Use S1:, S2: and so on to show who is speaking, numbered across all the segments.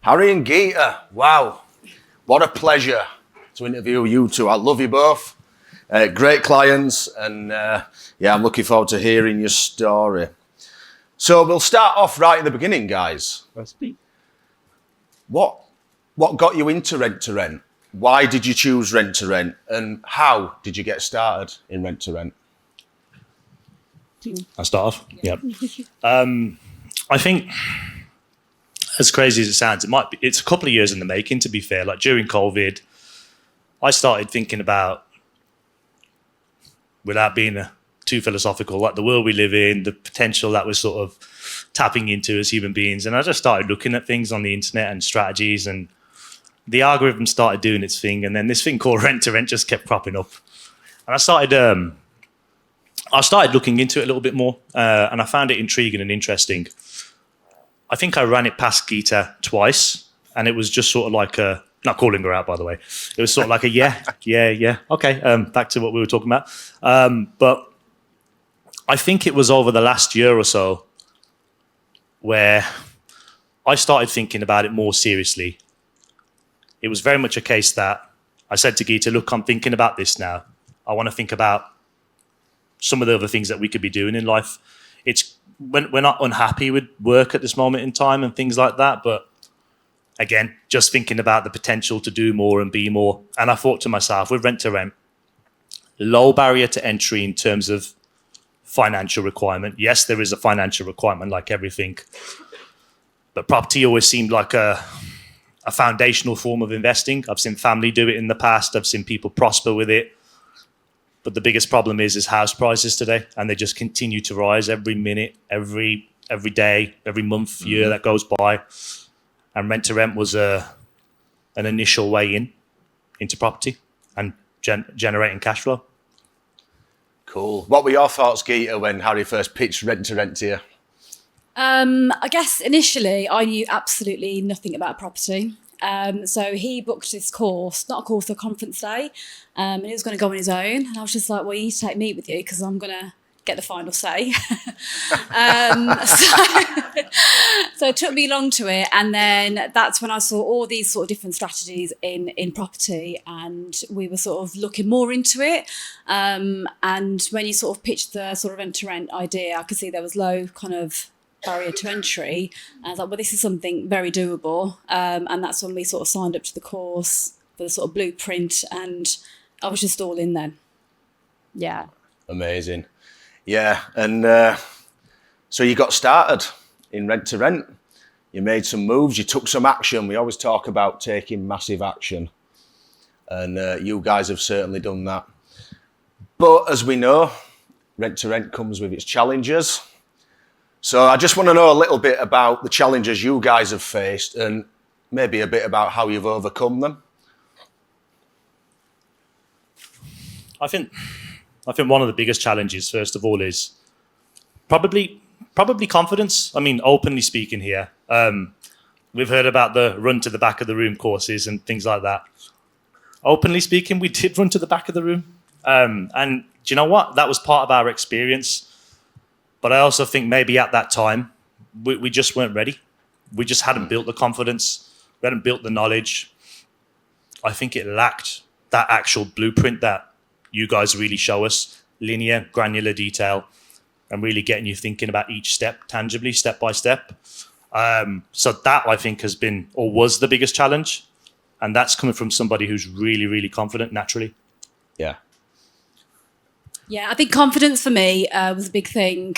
S1: Harry and Geeta, wow, what a pleasure to interview you two. I love you both. Great clients, and I'm looking forward to hearing your story. So we'll start off right at the beginning, guys. What got you into rent to rent? Why did you choose rent to rent, and how did you get started in rent to rent?
S2: I'll start off. Yeah. I think, as crazy as it sounds, it's a couple of years in the making, to be fair. Like during COVID, I started thinking about, without being too philosophical, like the world we live in, the potential that we're sort of tapping into as human beings. And I just started looking at things on the internet and strategies, and the algorithm started doing its thing. And then this thing called rent to rent just kept cropping up. And I started looking into it a little bit more, and I found it intriguing and interesting. I think I ran it past Geeta twice, and it was just sort of like not calling her out, by the way. It was sort of like a yeah, okay, back to what we were talking about. But I think it was over the last year or so where I started thinking about it more seriously. It was very much a case that I said to Geeta, look, I'm thinking about this now. I want to think about some of the other things that we could be doing in life. We're not unhappy with work at this moment in time and things like that, but again, just thinking about the potential to do more and be more. And I thought to myself, with rent to rent, low barrier to entry in terms of financial requirement. Yes, there is a financial requirement like everything, but property always seemed like a foundational form of investing. I've seen family do it in the past. I've seen people prosper with it. But the biggest problem is house prices today, and they just continue to rise every minute, every day, every month, year that goes by. And rent to rent was an initial way into property and generating cash flow.
S1: Cool. What were your thoughts, Geeta, when Harry first pitched rent to you?
S3: I guess initially I knew absolutely nothing about property. So he booked this course, not a course, a conference day, and he was going to go on his own. And I was just like, well, you need to take me with you because I'm going to get the final say. So it took me long to it. And then that's when I saw all these sort of different strategies in property, and we were sort of looking more into it. And when you sort of pitched the sort of rent to rent idea, I could see there was low kind of barrier to entry. And I was like, well, this is something very doable. And that's when we sort of signed up to the course for the sort of blueprint, and I was just all in then. Yeah.
S1: Amazing. Yeah. And so you got started in rent to rent. You made some moves. You took some action. We always talk about taking massive action. And you guys have certainly done that. But as we know, rent to rent comes with its challenges. So I just want to know a little bit about the challenges you guys have faced, and maybe a bit about how you've overcome them.
S2: I think one of the biggest challenges, first of all, is probably confidence. I mean, openly speaking here, we've heard about the run to the back of the room courses and things like that. Openly speaking, we did run to the back of the room. And do you know what? That was part of our experience. But I also think maybe at that time, we just weren't ready. We just hadn't built the confidence. We hadn't built the knowledge. I think it lacked that actual blueprint that you guys really show us, linear, granular detail, and really getting you thinking about each step tangibly, step by step. So that, I think, has been or was the biggest challenge. And that's coming from somebody who's really, really confident naturally.
S1: Yeah.
S3: Yeah, I think confidence for me was a big thing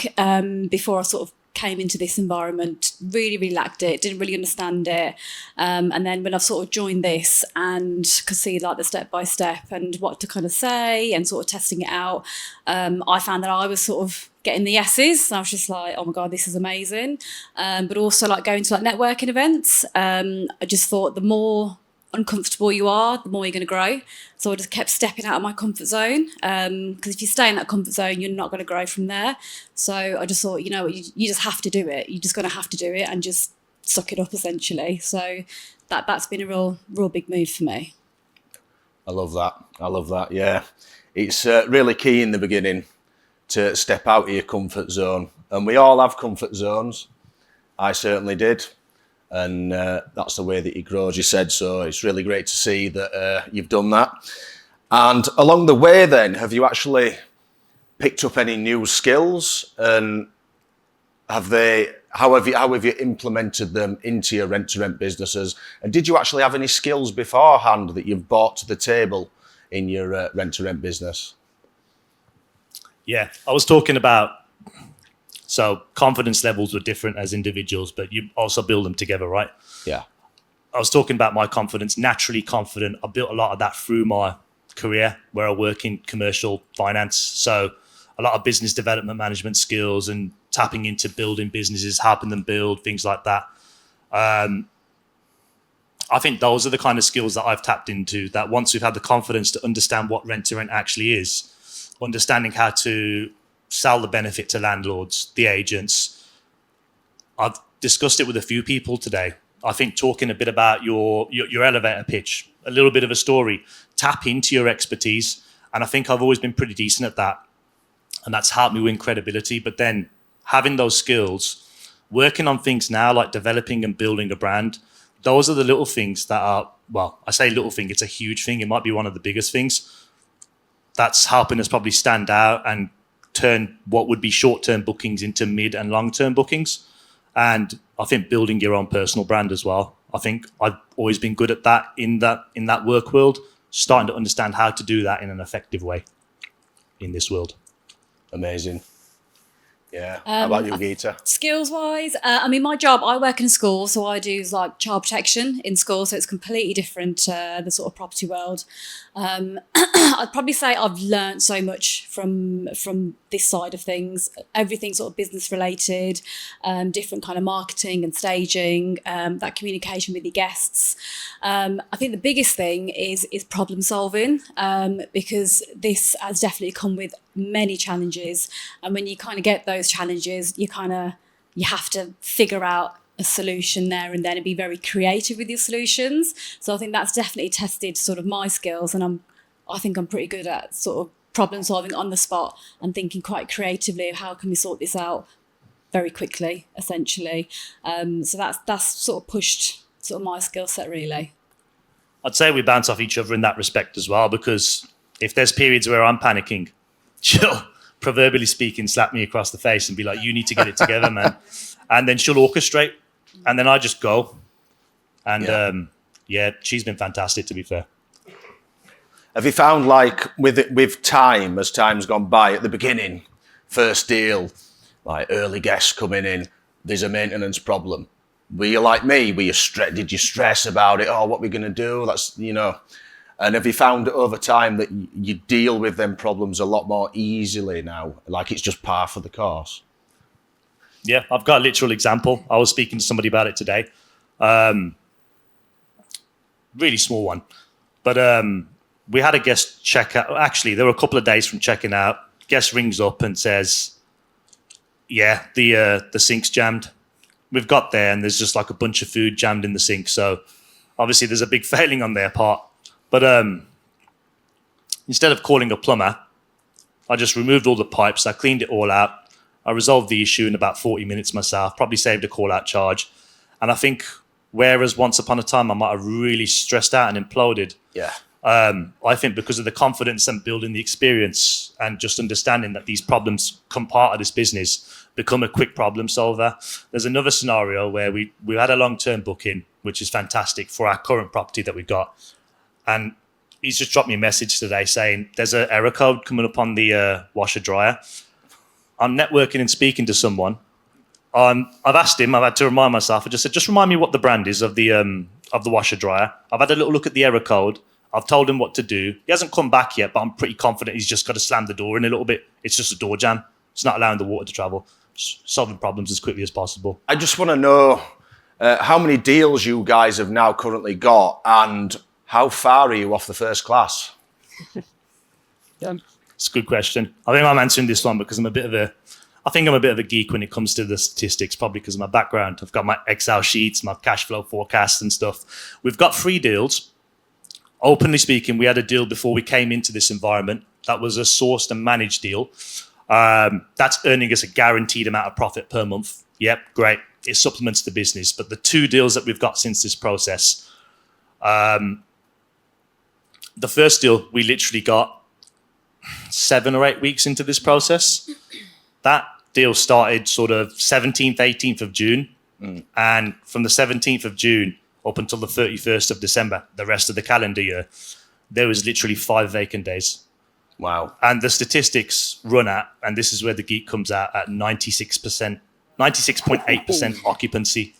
S3: before I sort of came into this environment. Really, really lacked it, didn't really understand it. And then when I sort of joined this and could see like the step by step and what to kind of say and sort of testing it out, I found that I was sort of getting the yeses. And I was just like, oh my God, this is amazing. But also like going to like networking events, I just thought the more uncomfortable you are, the more you're going to grow. So I just kept stepping out of my comfort zone, because if you stay in that comfort zone, you're not going to grow from there. So I just thought, you know, you just have to do it. You're just going to have to do it and just suck it up, essentially. So that's been a real big move for me.
S1: I love that. Yeah, it's really key in the beginning to step out of your comfort zone, and we all have comfort zones. I certainly did. and that's the way that you grow, as you said. So it's really great to see that you've done that. And along the way, then, have you actually picked up any new skills, and how have you implemented them into your rent-to-rent businesses? And did you actually have any skills beforehand that you've brought to the table in your rent-to-rent business?
S2: Yeah, I was talking about, so confidence levels were different as individuals, but you also build them together, right?
S1: Yeah.
S2: I was talking about my confidence, naturally confident. I built a lot of that through my career where I work in commercial finance. So a lot of business development management skills and tapping into building businesses, helping them build, things like that. I think those are the kind of skills that I've tapped into, that once we've had the confidence to understand what rent-to-rent actually is, understanding how to sell the benefit to landlords, the agents. I've discussed it with a few people today. I think talking a bit about your elevator pitch, a little bit of a story, tap into your expertise. And I think I've always been pretty decent at that. And that's helped me win credibility. But then having those skills, working on things now like developing and building a brand, those are the little things that are, well, I say little thing, it's a huge thing. It might be one of the biggest things. That's helping us probably stand out and turn what would be short-term bookings into mid and long-term bookings. And I think building your own personal brand as well. I think I've always been good at that in that work world, starting to understand how to do that in an effective way in this world.
S1: Amazing. Yeah. How about you, Geeta?
S3: Skills-wise, I mean, my job, I work in a school, so I do like child protection in school, so it's completely different to the sort of property world. I'd probably say I've learned so much from this side of things. Everything sort of business related, different kind of marketing and staging, that communication with your guests. I think the biggest thing is problem solving, because this has definitely come with many challenges, and when you kind of get those challenges, you have to figure out a solution there and then, and be very creative with your solutions. So I think that's definitely tested sort of my skills, and I think I'm pretty good at sort of problem solving on the spot and thinking quite creatively of how can we sort this out very quickly, essentially. So that's sort of pushed sort of my skill set, really.
S2: I'd say we bounce off each other in that respect as well, because if there's periods where I'm panicking, she'll, proverbially speaking, slap me across the face and be like, you need to get it together, man. And then she'll orchestrate, and then I just go. And she's been fantastic, to be fair.
S1: Have you found, like, with time, as time's gone by, at the beginning, first deal, like early guests coming in, there's a maintenance problem? Were you like me? Did you stress about it? Oh, what are we going to do? That's, And have you found over time that you deal with them problems a lot more easily now? Like it's just par for the course?
S2: Yeah, I've got a literal example. I was speaking to somebody about it today. Really small one. But we had a guest check out. Actually, there were a couple of days from checking out. Guest rings up and says, yeah, the sink's jammed. We've got there and there's just like a bunch of food jammed in the sink. So obviously there's a big failing on their part. But instead of calling a plumber, I just removed all the pipes. I cleaned it all out. I resolved the issue in about 40 minutes myself, probably saved a call-out charge. And I think whereas once upon a time I might have really stressed out and imploded, I think because of the confidence and building the experience and just understanding that these problems come part of this business, become a quick problem solver. There's another scenario where we had a long-term booking, which is fantastic for our current property that we got. And he's just dropped me a message today saying there's an error code coming up on the washer dryer. I'm networking and speaking to someone. I've asked him, I've had to remind myself, I just said, just remind me what the brand is of the washer dryer. I've had a little look at the error code. I've told him what to do. He hasn't come back yet, but I'm pretty confident he's just got to slam the door in a little bit. It's just a door jam. It's not allowing the water to travel. Just solving problems as quickly as possible.
S1: I just want to know how many deals you guys have now currently got, and how far are you off the first class?
S2: Yeah, it's a good question. I think I'm answering this one because I'm a bit of a geek when it comes to the statistics, probably because of my background. I've got my Excel sheets, my cash flow forecasts and stuff. We've got 3 deals. Openly speaking, we had a deal before we came into this environment. That was a sourced and managed deal. That's earning us a guaranteed amount of profit per month Yep, great. It supplements the business. But the 2 deals that we've got since this process, the first deal, we literally got 7 or 8 weeks into this process. That deal started sort of 17th, 18th of June. And from the 17th of June up until the 31st of December, the rest of the calendar year, there was literally 5 vacant days.
S1: Wow.
S2: And the statistics run at, and this is where the geek comes out, at 96%, 96.8% occupancy.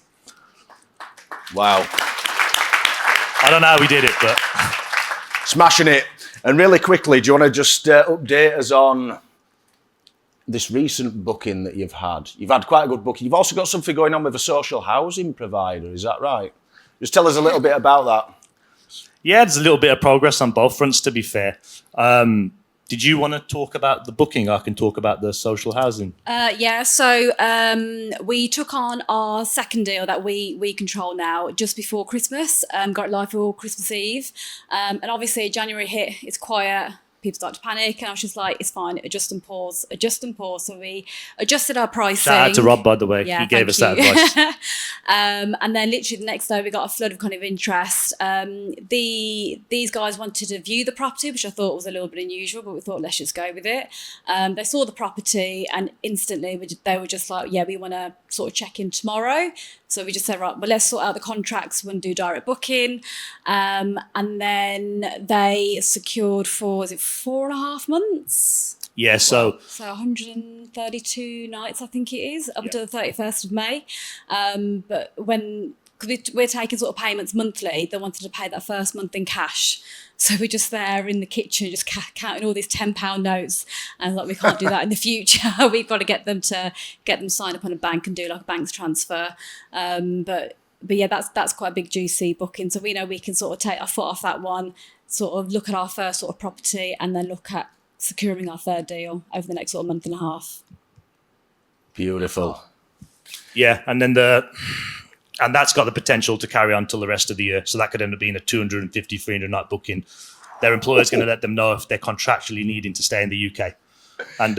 S1: Wow.
S2: I don't know how we did it, but...
S1: Smashing it. And really quickly, do you want to just update us on this recent booking that you've had? You've had quite a good booking. You've also got something going on with a social housing provider, is that right? Just tell us a little bit about that.
S2: Yeah, there's a little bit of progress on both fronts, to be fair. Did you want to talk about the booking? I can talk about the social housing.
S3: So we took on our second deal that we control now just before Christmas, got it live for Christmas Eve. And obviously January hit, it's quiet. People start to panic, and I was just like, it's fine, adjust and pause. So we adjusted our pricing.
S2: Shout out to Rob, by the way.
S3: Yeah,
S2: he gave us that advice.
S3: And then literally the next day we got a flood of kind of interest. These guys wanted to view the property, which I thought was a little bit unusual, but we thought, let's just go with it. They saw the property and instantly they were just like, yeah, we want to sort of check in tomorrow. So we just said, right, well, let's sort out the contracts and do direct booking. And then they secured for, was it 4.5 months?
S2: Yeah, so
S3: 132 nights, I think it is, up until the 31st of May. But because we're taking sort of payments monthly, they wanted to pay that first month in cash. So we're just there in the kitchen, just counting all these £10 notes. And like, we can't do that in the future. We've got to get them signed up on a bank and do like a bank's transfer. But yeah, that's quite a big juicy booking. So we know we can sort of take our foot off that one, sort of look at our first sort of property, and then look at securing our third deal over the next sort of month and a half.
S1: Beautiful.
S2: Yeah, and then and that's got the potential to carry on till the rest of the year. So that could end up being a 250, 300 night booking. Their employer's going to let them know if they're contractually needing to stay in the UK. And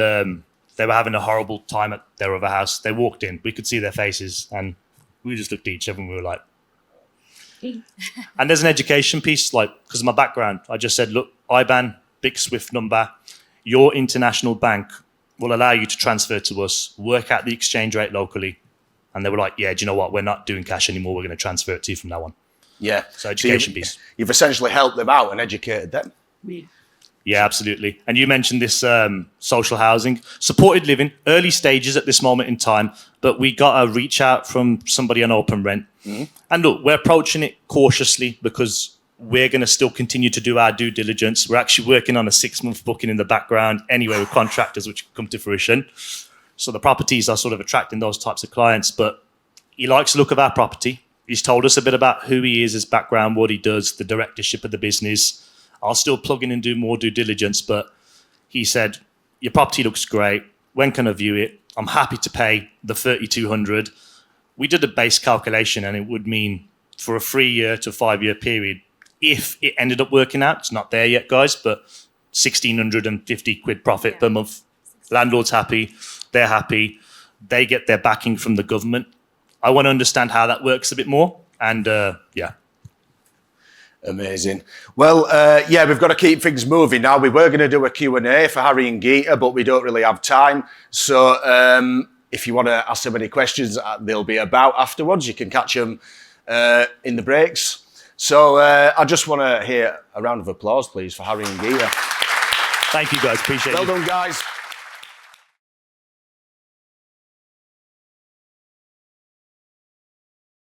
S2: they were having a horrible time at their other house. They walked in, we could see their faces, and we just looked at each other and we were like... And there's an education piece, like, because of my background, I just said, look, IBAN, big SWIFT number, your international bank will allow you to transfer to us, work out the exchange rate locally. And they were like, yeah, do you know what? We're not doing cash anymore. We're going to transfer it to you from now on.
S1: Yeah.
S2: So education piece.
S1: You've essentially helped them out and educated them.
S2: Yeah, absolutely. And you mentioned this social housing, supported living, early stages at this moment in time, but we got a reach out from somebody on Open Rent. Mm-hmm. And look, we're approaching it cautiously because we're going to still continue to do our due diligence. We're actually working on a 6-month booking in the background anyway with contractors, which come to fruition. So the properties are sort of attracting those types of clients, but he likes the look of our property. He's told us a bit about who he is, his background, what he does, the directorship of the business. I'll still plug in and do more due diligence, but he said, your property looks great. When can I view it? I'm happy to pay the $3,200. We did a base calculation, and it would mean for a 3-year to 5-year period, if it ended up working out, it's not there yet, guys, but 1,650 quid profit per month. Landlord's happy. They're happy. They get their backing from the government. I want to understand how that works a bit more. And yeah.
S1: Amazing. Well, yeah, we've got to keep things moving now. We were going to do a Q&A for Harry and Geeta, but we don't really have time. So if you want to ask them any questions, they'll be about afterwards. You can catch them in the breaks. So I just want to hear a round of applause, please, for Harry and Geeta.
S2: Thank you, guys. Appreciate it.
S1: Well done, guys.